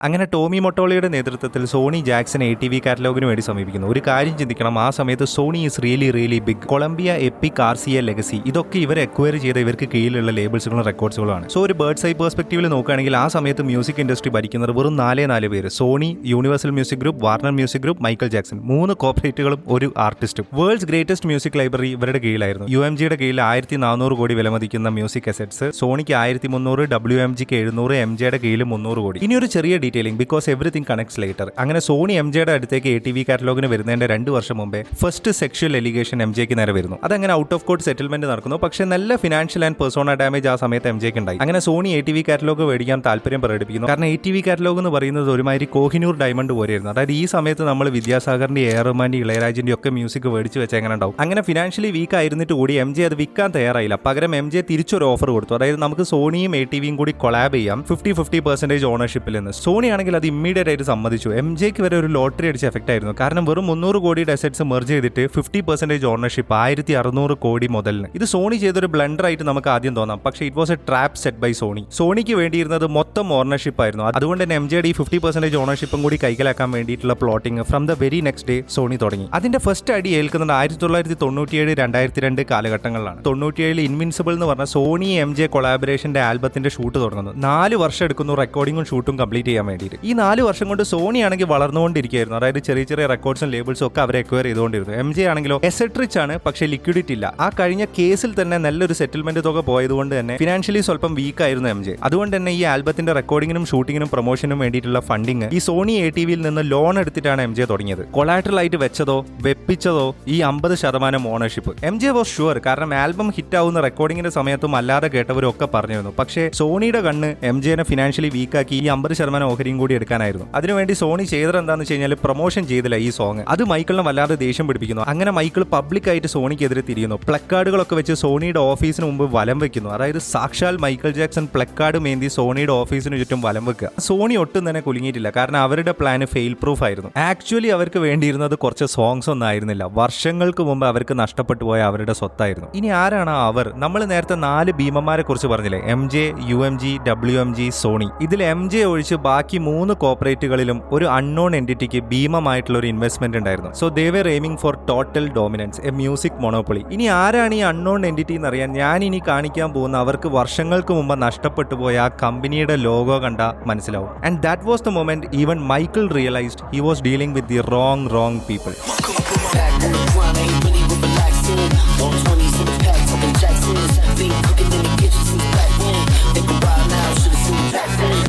അങ്ങനെ ടോമി മൊട്ടോളിയുടെ നേതൃത്വത്തിൽ Sony Jackson ATV കാറ്റലോഗിന് വേണ്ടി സമീപിക്കുന്നു. ഒരു കാര്യം ചിന്തിക്കണം, ആ സമയത്ത് Sony is really big. Columbia, Epic, RCA, legacy ഇതൊക്കെ ഇവർ എക്വയർ ചെയ്ത ഇവർക്ക് കീഴിലുള്ള ലേബിൾസുകളും റെക്കോർഡ്സുകളുമാണ്. സോ ഒരു ബേർഡ്സ് ഐ പെർസ്പെക്റ്റീവിൽ നോക്കുകയാണെങ്കിൽ ആ സമയത്ത് മ്യൂസിക് ഇൻഡസ്ട്രി ഭരിക്കുന്നത് വെറും 4 പേര്: Sony, Universal music group, Warner music group, Michael Jackson. 3 കോർപ്പറേറ്റുകളും ഒരു ആർട്ടിസ്റ്റും. വേൾഡ്സ് ഗ്രേറ്റസ്റ്റ് മ്യൂസിക് ലൈബ്രറി ഇവരുടെ കീഴിലായിരുന്നു. UMGയുടെ കീഴിൽ 1400 കോടി വിലമതിക്കുന്ന മ്യൂസിക് അസറ്റ്സ്, സോണിക്ക് 1300, WMGക്ക് 700, MJയുടെ കീഴിൽ 300 കോടി. ഇനി ഒരു ചെറിയ detailing, because everything connects later. അങ്ങനെ സോണി MJയുടെ അടുത്തേക്ക് ATV കാറ്റലോഗിന് വരുന്നതിന്റെ 2 വർഷം മുമ്പേ ഫസ്റ്റ് സെക്ഷൽ എലിഗേഷൻ MJക്ക് നേരെ വരുന്നു. അതങ്ങനെ ഔട്ട് ഓഫ് കോർട്ട് സെറ്റിൽമെന്റ് നടക്കുന്നു. പക്ഷേ നല്ല ഫിനാൻഷ്യൽ ആൻഡ് പേഴ്സോണ ഡാമേജ് ആ സമയത്ത് MJക്ക് ഉണ്ടായി. അങ്ങനെ സോണി ATV കാറ്റലോഗ് മേടിക്കാൻ താല്പര്യം പ്രകടിപ്പിക്കുന്നു. കാരണം ATV കാറ്റലോഗ് എന്ന് പറയുന്നത് ഒരുമാതിരി കോഹിനൂർ ഡയമണ്ട് പോലെയായിരുന്നു. അതായത് ഈ സമയത്ത് നമ്മൾ വിദ്യാസാഗറിന്റെ, റഹ്മാന്റെ, ഇളയരാജിന്റെ ഒക്കെ മ്യൂസിക് മേടിച്ച് വെച്ച് എങ്ങനെ ഉണ്ടാവും. അങ്ങനെ ഫിനാൻഷ്യലി വീക്ക് ആയിരുന്നിട്ട് കൂടി MJ അത് വിൽക്കാൻ തയ്യാറായില്ല. പകരം MJ തിരിച്ചൊരു ഓഫർ കൊടുത്തു. അതായത് നമുക്ക് സോണിയും ATVയും കൂടി കൊളാബ് ചെയ്യാം 50% ഓണർഷിപ്പിൽ നിന്ന്. സോണി ആണെങ്കിൽ അത് ഇമ്മീഡിയറ്റ് ആയിട്ട് സമ്മതിച്ചു. MJക്ക് വരെ ഒരു ലോട്ടറി അടിച്ച എഫക്റ്റ് ആയിരുന്നു. കാരണം വെറും 300 കോടിയുടെ അസറ്റ്സ് മെർജ് ചെയ്തിട്ട് 50% ഓണർഷിപ്പ് 1600 കോടി മുതലിന്. ഇത് സോണി ചെയ്തൊരു ബ്ലണ്ടർ ആയിട്ട് നമുക്ക് ആദ്യം തോന്നാം. പക്ഷേ it was a trap set by Sony. സോണിക്ക് വേണ്ടിയിരുന്നത് മൊത്തം ഓണർഷിപ്പ് ആയിരുന്നു. അതുകൊണ്ട് തന്നെ MJയുടെ ഈ 50% ഓണർഷിപ്പും കൂടി കൈക്കലാക്കാൻ വേണ്ടിയിട്ടുള്ള plotting from the very next day Sony തുടങ്ങി. അതിന്റെ ഫസ്റ്റ് അടി ഏൽക്കുന്നത് 1997-2002 കാലഘട്ടങ്ങളിലാണ്. 97 ഇൻവിൻസിബിൾ എന്ന് പറഞ്ഞ സോണി MJ കൊളാബറേഷന്റെ ആൽബത്തിന്റെ ഷൂട്ട് തുടങ്ങുന്നു. 4 വർഷം എടുക്കുന്നു റെക്കോർഡിംഗും ഷൂട്ടും കംപ്ലീറ്റ് ചെയ്യാൻ വേണ്ടിയിട്ട്. ഈ 4 വർഷം കൊണ്ട് സോണി ആണെങ്കിൽ വളർന്നുകൊണ്ടിരിക്കുകയായിരുന്നു. അതായത് ചെറിയ റെക്കോർഡ്സും ലേബിൾസും ഒക്കെ അവരെ എക്വയർ ചെയ്തുകൊണ്ടിരുന്നു. MJ ആണെങ്കിലോ എസെട്രിച്ച് ആണ്, പക്ഷേ ലിക്വിഡിറ്റി ഇല്ല. ആ കഴിഞ്ഞ കേസിൽ തന്നെ നല്ലൊരു സെറ്റിൽമെന്റ് തുക പോയതുകൊണ്ട് തന്നെ ഫിനാൻഷ്യലി സ്വല്പം വീക്ക് ആയിരുന്നു MJ. അതുകൊണ്ട് തന്നെ ഈ ആൽബത്തിന്റെ റെക്കോർഡിങ്ങിനും ഷൂട്ടിങ്ങിനും പ്രൊമോഷനും വേണ്ടിയിട്ടുള്ള ഫണ്ടിങ് ഈ സോണി ATVയിൽ നിന്ന് ലോൺ എടുത്തിട്ടാണ് MJ തുടങ്ങിയത്. കൊളാറ്ററൽ ആയിട്ട് വെച്ചതോ വെപ്പിച്ചതോ ഈ 50% ഓണർഷിപ്പ്. MJ വാസ് ഷുവർ, കാരണം ആൽബം ഹിറ്റ് ആവുന്ന റെക്കോർഡിങ്ങിന്റെ സമയത്തും അല്ലാതെ കേട്ടവരും ഒക്കെ പറഞ്ഞിരുന്നു. പക്ഷേ സോണിയുടെ കണ്ണ് MJനെ ഫിനാൻഷ്യലി വീക്കാക്കി ഈ 50% ഓഹരിയും കൂടി എടുക്കാനായിരുന്നു. അതിനുവേണ്ടി സോണി ചെയ്തത് എന്താണെന്ന് വെച്ച് കഴിഞ്ഞാൽ പ്രൊമോഷൻ ചെയ്തില്ല ഈ സോങ്. അത് മൈക്കിളിനെ വല്ലാതെ ദേഷ്യം പിടിപ്പിക്കുന്നു. അങ്ങനെ മൈക്കിൾ പബ്ലിക്കായിട്ട് സോണിക്കെതിരെ തിരിയുന്നു. പ്ലക്കാർഡുകളൊക്കെ വെച്ച് സോണിയുടെ ഓഫീസിന് മുമ്പ് വലം വെക്കുന്നു. അതായത് സാക്ഷാൽ മൈക്കിൾ ജാക്സൺ പ്ലക്കാർഡ് മേന്തി സോണിയുടെ ഓഫീസിന് ചുറ്റും വലം വെക്കുക. സോണി ഒട്ടും തന്നെ കുലുങ്ങിയിട്ടില്ല, കാരണം അവരുടെ പ്ലാൻ ഫെയിൽ പ്രൂഫ് ആയിരുന്നു. ആക്ച്വലി അവർക്ക് വേണ്ടിയിരുന്നത് കുറച്ച് സോങ്സ് ഒന്നും ആയിരുന്നില്ല. വർഷങ്ങൾക്ക് മുമ്പ് അവർക്ക് നഷ്ടപ്പെട്ടു പോയ അവരുടെ സ്വത്തായിരുന്നു. ഇനി ആരാണ് അവർ? നമ്മൾ നേരത്തെ 4 ഭീമന്മാരെ കുറിച്ച് പറഞ്ഞില്ലേ, MJ, UMG, WMG, സോണി. ഇതിൽ MJ ഒഴിച്ച് ബാക്കി 3 കോർപ്പറേറ്റുകളിലും ഒരു അൺനോൺ എൻറ്റിറ്റിക്ക് ഭീമമായിട്ടുള്ള ഒരു ഇൻവെസ്റ്റ്മെന്റ് ഉണ്ടായിരുന്നു. So they were aiming for total dominance, a music monopoly. ഇനി ആരാണ് ഈ അൺനോൺ എൻറ്റിറ്റി എന്നറിയാൻ ഞാൻ ഇനി കാണിക്കാൻ പോകുന്ന അവർക്ക് വർഷങ്ങൾക്ക് മുമ്പ് നഷ്ടപ്പെട്ടു പോയ ആ കമ്പനിയുടെ ലോഗോ കണ്ട മനസ്സിലാവും. And that was the moment even Michael realised he was dealing with the wrong people.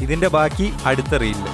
ഇതിന്റെ ബാക്കി അടുത്ത റീലിൽ.